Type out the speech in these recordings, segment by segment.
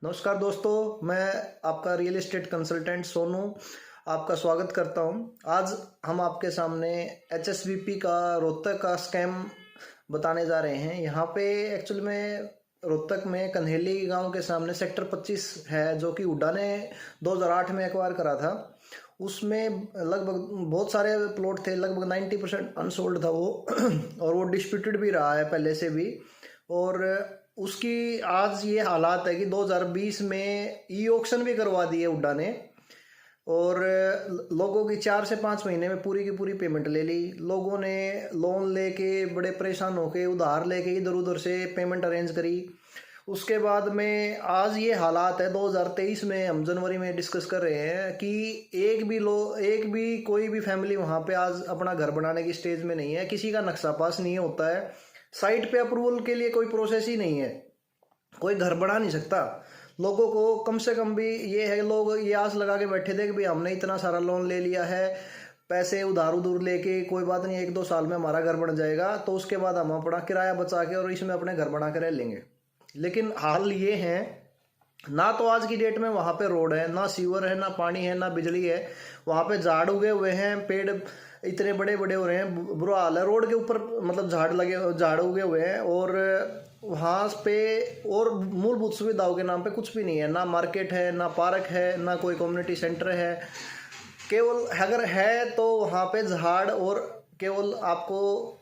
नमस्कार दोस्तों, मैं आपका रियल एस्टेट कंसल्टेंट सोनू आपका स्वागत करता हूं। आज हम आपके सामने एचएसवीपी का रोहतक का स्कैम बताने जा रहे हैं। यहाँ पे एक्चुअल में रोहतक में कन्हेली गांव के सामने सेक्टर 25 है, जो कि हुड्डा ने 2008 में एक्वायर करा था। उसमें लगभग बहुत सारे प्लॉट थे, लगभग 90% अनसोल्ड था वो और वो डिस्प्यूटेड भी रहा है पहले से भी। और उसकी आज ये हालात है कि 2020 में ई ऑक्शन भी करवा दिए हुड्डा ने और लोगों की 4 से 5 महीने में पूरी की पूरी पेमेंट ले ली। लोगों ने लोन लेके बड़े परेशान होके उधार लेके इधर उधर से पेमेंट अरेंज करी। उसके बाद में आज ये हालात है 2023 में, हम जनवरी में डिस्कस कर रहे हैं कि एक भी कोई भी फैमिली वहाँ पे आज अपना घर बनाने की स्टेज में नहीं है। किसी का नक्शा पास नहीं होता है, साइट पे अप्रूवल के लिए कोई प्रोसेस ही नहीं है, कोई घर बना नहीं सकता। लोगों को कम से कम भी ये है, लोग ये आस लगा के बैठे थे कि भाई हमने इतना सारा लोन ले लिया है, पैसे उधार उधर लेके कोई बात नहीं, 1-2 साल में हमारा घर बन जाएगा, तो उसके बाद हम अपना किराया बचा के और इसमें अपने घर बना के रह लेंगे। लेकिन हाल ये है, ना तो आज की डेट में वहाँ पे रोड है, ना सीवर है, ना पानी है, ना बिजली है। वहाँ पे झाड़ उगे हुए हैं, पेड़ इतने बड़े बड़े हो रहे हैं, बुरा हाल है। रोड के ऊपर मतलब झाड़ उगे हुए हैं और वहाँ पे और मूलभूत सुविधाओं के नाम पे कुछ भी नहीं है। ना मार्केट है, ना पार्क है, ना कोई कम्युनिटी सेंटर है। केवल अगर है तो वहाँ पे झाड़ और केवल आपको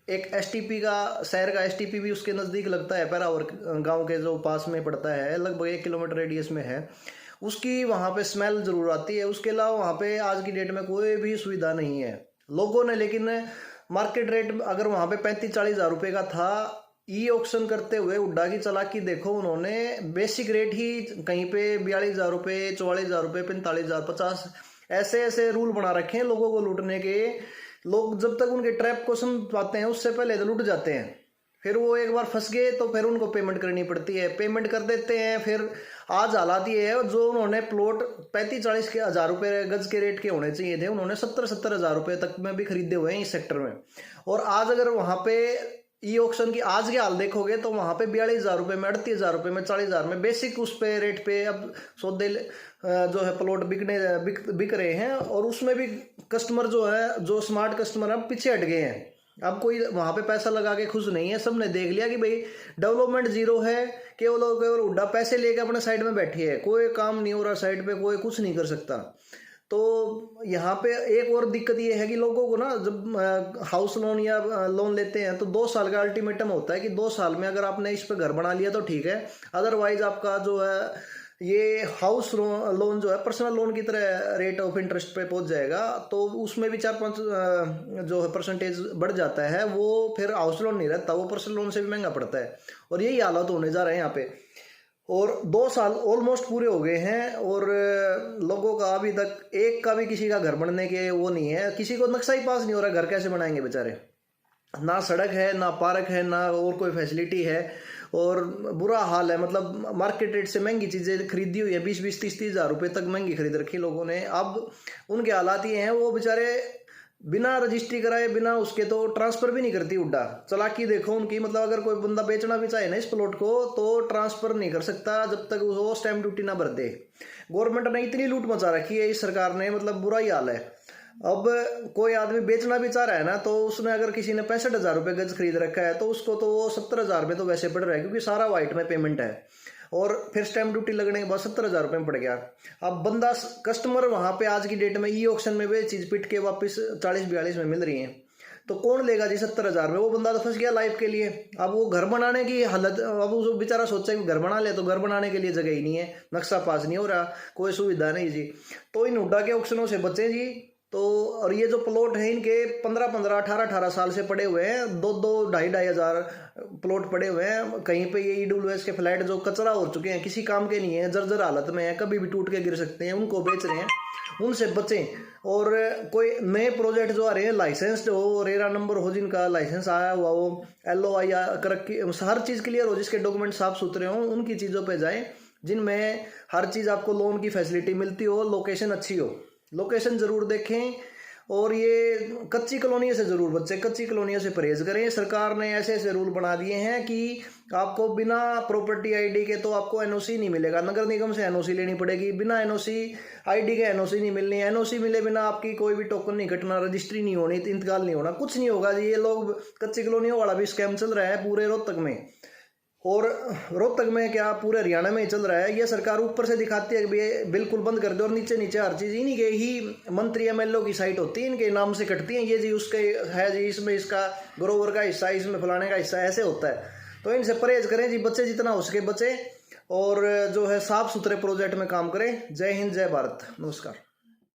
एक एसटीपी का, शहर का एसटीपी भी उसके नज़दीक लगता है, पैरावर गांव के जो पास में पड़ता है, लगभग 1 किलोमीटर रेडियस में है। उसकी वहाँ पे स्मेल जरूर आती है। उसके अलावा वहाँ पे आज की डेट में कोई भी सुविधा नहीं है। लोगों ने लेकिन मार्केट रेट अगर वहाँ पे 35-40 हज़ार रुपये का था, ई ऑक्शन करते हुए हुड्डा की चालाकी देखो, उन्होंने बेसिक रेट ही कहीं पे 42 हज़ार रुपये, 44 हज़ार रुपये, 45 हज़ार, 50 ऐसे ऐसे रूल बना रखे हैं लोगों को लूटने के। लोग जब तक उनके ट्रैप को समझ पाते हैं उससे पहले तो लूट जाते हैं। फिर वो एक बार फंस गए तो फिर उनको पेमेंट करनी पड़ती है, पेमेंट कर देते हैं। फिर आज हालात ये है, जो उन्होंने प्लॉट 35-40 के हज़ार रुपये गज के रेट के होने चाहिए थे, उन्होंने 70-70 हज़ार रुपये तक में भी खरीदे हुए हैं इस सेक्टर में। और आज अगर वहाँ पे ई ऑक्शन की आज के हाल देखोगे तो वहाँ पे 42 हज़ार रुपये में, 38 हज़ार रुपये में, 40 हज़ार में बेसिक उस पे रेट पे अब सौदे जो है प्लॉट बिक रहे हैं। और उसमें भी कस्टमर जो है, जो स्मार्ट कस्टमर अब पीछे हट गए हैं। अब कोई वहाँ पे पैसा लगा के खुश नहीं है। सबने देख लिया कि भाई डेवलपमेंट जीरो है, केवल और केवल हुड्डा पैसे लेके अपने साइड में बैठी है, कोई काम नहीं हो रहा साइड पे, कोई कुछ नहीं कर सकता। तो यहाँ पे एक और दिक्कत ये है कि लोगों को ना, जब हाउस लोन या लोन लेते हैं तो 2 साल का अल्टीमेटम होता है कि 2 साल में अगर आपने इस पे घर बना लिया तो ठीक है, अदरवाइज आपका जो है ये हाउस लोन जो है पर्सनल लोन की तरह रेट ऑफ इंटरेस्ट पे पहुंच जाएगा। तो उसमें भी 4-5 जो है परसेंटेज बढ़ जाता है। वो फिर हाउस लोन नहीं रहता, वो पर्सनल लोन से भी महंगा पड़ता है। और यही हालात होने जा रहे हैं यहाँ पे। और 2 साल ऑलमोस्ट पूरे हो गए हैं और लोगों का अभी तक एक का भी किसी का घर बनने के वो नहीं है। किसी को नक्शा ही पास नहीं हो रहा, घर कैसे बनाएंगे बेचारे। ना सड़क है, ना पार्क है, ना और कोई फैसिलिटी है और बुरा हाल है। मतलब मार्केट रेट से महंगी चीज़ें खरीदी हुई है, 20-20, 30-30 हज़ार रुपये तक महंगी खरीद रखी लोगों ने। अब उनके हालात ये हैं, वो बेचारे बिना रजिस्ट्री कराए, बिना उसके तो ट्रांसफर भी नहीं करती हुड्डा। चालाकी देखो उनकी, मतलब अगर कोई बंदा बेचना भी चाहे ना इस प्लॉट को तो ट्रांसफर नहीं कर सकता जब तक वो स्टैम्प ड्यूटी ना भर दे। गवर्नमेंट ने इतनी लूट मचा रखी है इस सरकार ने, मतलब बुरा ही हाल है। अब कोई आदमी बेचना भी चाह रहा है ना, तो उसने अगर किसी ने 65 हज़ार रुपये गज खरीद रखा है तो उसको तो वो 70 हज़ार में तो वैसे पड़ रहा है, क्योंकि सारा वाइट में पेमेंट है। और फिर स्टैम्प ड्यूटी लगने के बाद 70 हज़ार रुपये में पड़ गया। अब बंदा कस्टमर वहाँ पे आज की डेट में ई ऑक्शन में वे चीज़ पिट के वापस 40-42 में मिल रही है, तो कौन लेगा जी 70 हज़ार में। वो बंदा तो फंस गया लाइफ के लिए। अब वो घर बनाने की हालत, अब वो बेचारा सोचा कि घर बना ले, तो घर बनाने के लिए जगह ही नहीं है, नक्शा पास नहीं हो रहा, कोई सुविधा नहीं जी। तो इन हुड्डा के ऑक्शनों से बचें जी। तो और ये जो प्लॉट है इनके 15-15, 18-18 साल से पड़े हुए हैं, 2-2, 2,500 हज़ार प्लॉट पड़े हुए हैं। कहीं पे ये ईडब्ल्यूएस के फ्लैट जो कचरा हो चुके हैं, किसी काम के नहीं है, जर्जर हालत में है, कभी भी टूट के गिर सकते हैं, उनको बेच रहे हैं। उनसे बचें। और कोई नए प्रोजेक्ट जो आ रहे हैं, लाइसेंस हो, रेरा नंबर हो, जिनका लाइसेंस आया हुआ हो, LOI हर चीज़ क्लियर हो, जिसके डॉक्यूमेंट साफ सुथरे हों, उनकी चीज़ों पे जाएं जिनमें हर चीज़ आपको लोन की फैसिलिटी मिलती हो, लोकेशन अच्छी हो। लोकेशन ज़रूर देखें और ये कच्ची कॉलोनियों से ज़रूर बच्चे, कच्ची कॉलोनियों से परहेज करें। सरकार ने ऐसे ऐसे रूल बना दिए हैं कि आपको बिना प्रॉपर्टी आईडी के तो आपको एनओसी नहीं मिलेगा, नगर निगम से एनओसी लेनी पड़ेगी, बिना एनओसी आईडी के एनओसी नहीं मिलनी, एनओसी मिले बिना आपकी कोई भी टोकन नहीं कटना, रजिस्ट्री नहीं होनी, इंतकाल नहीं होना, कुछ नहीं होगा जी। ये लोग कच्ची कॉलोनियों वाला भी स्कैम चल रहा है पूरे रोहतक में, और रोहतक में क्या पूरे हरियाणा में ही चल रहा है। ये सरकार ऊपर से दिखाती है कि ये बिल्कुल बंद कर दो, और नीचे नीचे हर चीज़ इन्हीं के ही मंत्री एमएलए की साइट होती है, इनके नाम से कटती हैं, ये जी उसके है जी, इसमें इसका ग्रोवर का हिस्सा, इसमें फलाने का हिस्सा, ऐसे होता है। तो इनसे परहेज करें जी, बच्चे जितना हो सके बचे, और जो है साफ सुथरे प्रोजेक्ट में काम करें। जय हिंद, जय भारत, नमस्कार।